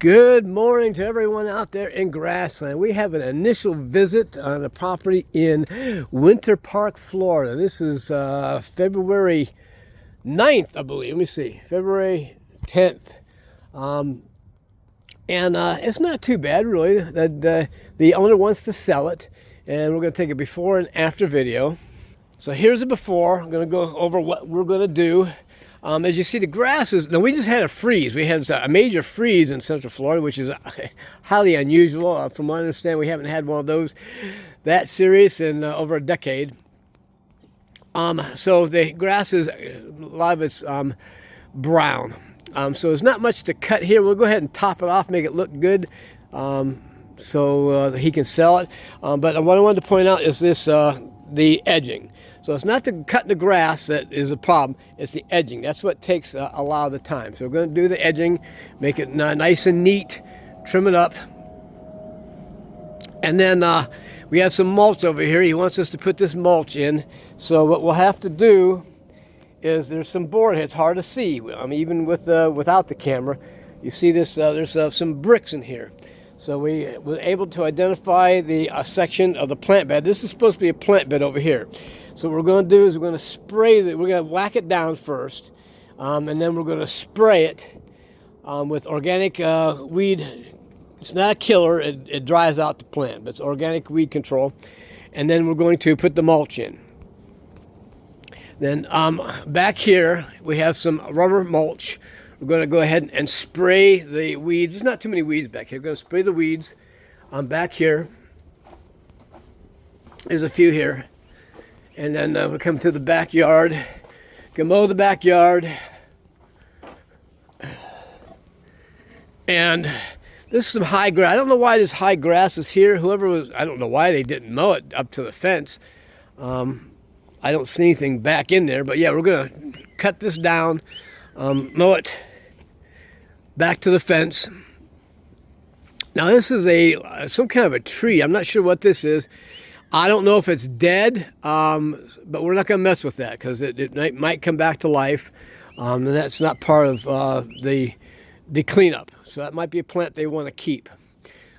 Good morning to everyone out there in grassland. We have an initial visit on a property in Winter Park, Florida. This is February 9th, I believe. Let me see. February 10th. It's not too bad, really. The owner wants to sell it, and we're going to take a before and after video. So here's the before. I'm going to go over what we're going to do. As you see, the grass is, now we just had a freeze. We had a major freeze in Central Florida, which is highly unusual. From what I understand, we haven't had one of those that serious in over a decade. So the grass is, a lot of it's brown. So there's not much to cut here. We'll go ahead and top it off, make it look good, so he can sell it. But what I wanted to point out is this, the edging. So it's not the cutting the grass that is a problem, it's the edging. That's what takes a lot of the time. So we're going to do the edging, make it nice and neat, trim it up. And then we have some mulch over here. He wants us to put this mulch in. So what we'll have to do is, there's some board here. It's hard to see, even with without the camera. You see this, there's some bricks in here. So we were able to identify the section of the plant bed. This is supposed to be a plant bed over here. So what we're going to do is we're going to spray it. We're going to whack it down first, and then we're going to spray it with organic weed. It's not a killer. It dries out the plant, but it's organic weed control. And then we're going to put the mulch in. Then back here we have some rubber mulch. We're going to go ahead and spray the weeds. There's not too many weeds back here. We're going to spray the weeds back here. There's a few here. And then we'll come to the backyard. Can mow the backyard. And this is some high grass. I don't know why this high grass is here. I don't know why they didn't mow it up to the fence. I don't see anything back in there. But yeah, we're going to cut this down, mow it back to the fence. Now this is some kind of a tree. I'm not sure what this is. I don't know if it's dead, but we're not going to mess with that because it might come back to life, and that's not part of the cleanup. So that might be a plant they want to keep.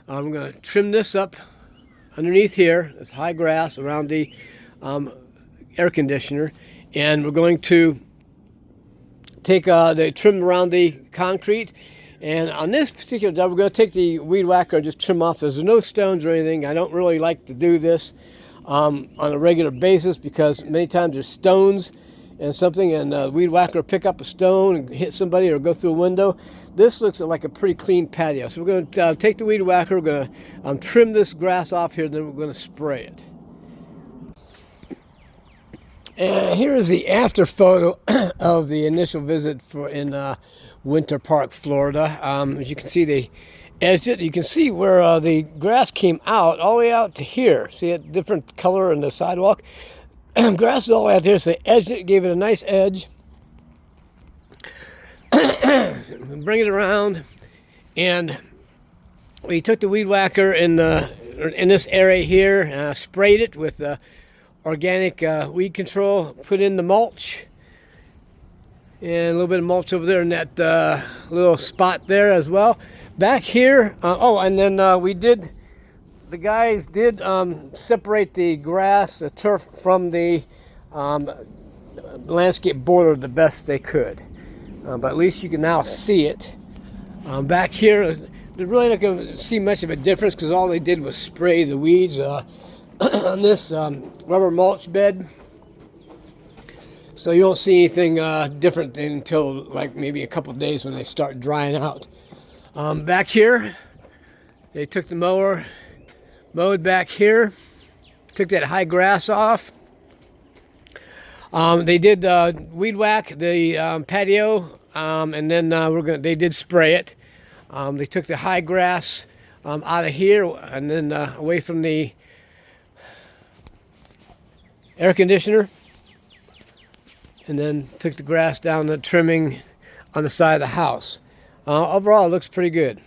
I'm going to trim this up underneath here. It's high grass around the air conditioner, and we're going to take the trim around the concrete. And on this particular job, we're going to take the weed whacker and just trim off. There's no stones or anything. I don't really like to do this on a regular basis because many times there's stones and something, and the weed whacker will pick up a stone and hit somebody or go through a window. This looks like a pretty clean patio. So we're going to take the weed whacker, we're going to trim this grass off here, and then we're going to spray it. And here is the after photo of the initial visit in Winter Park, Florida. As you can see, they edged it. You can see where the grass came out, all the way out to here. See a different color in the sidewalk? Grass is all the way out there, so they edged it, gave it a nice edge. Bring it around, and we took the weed whacker in this area here, sprayed it with organic weed control, put in the mulch, and a little bit of mulch over there in that little spot there as well. Back here, and then the guys did separate the grass, the turf, from the landscape border the best they could. But at least you can now see it. Back here, they're really not going to see much of a difference because all they did was spray the weeds on this rubber mulch bed. So you won't see anything different until like maybe a couple of days when they start drying out. Back here, they took the mower, mowed back here, took that high grass off. They did weed whack the patio, and then they did spray it. They took the high grass out of here and then away from the air conditioner, and then took the grass down the trimming on the side of the house. Overall, it looks pretty good.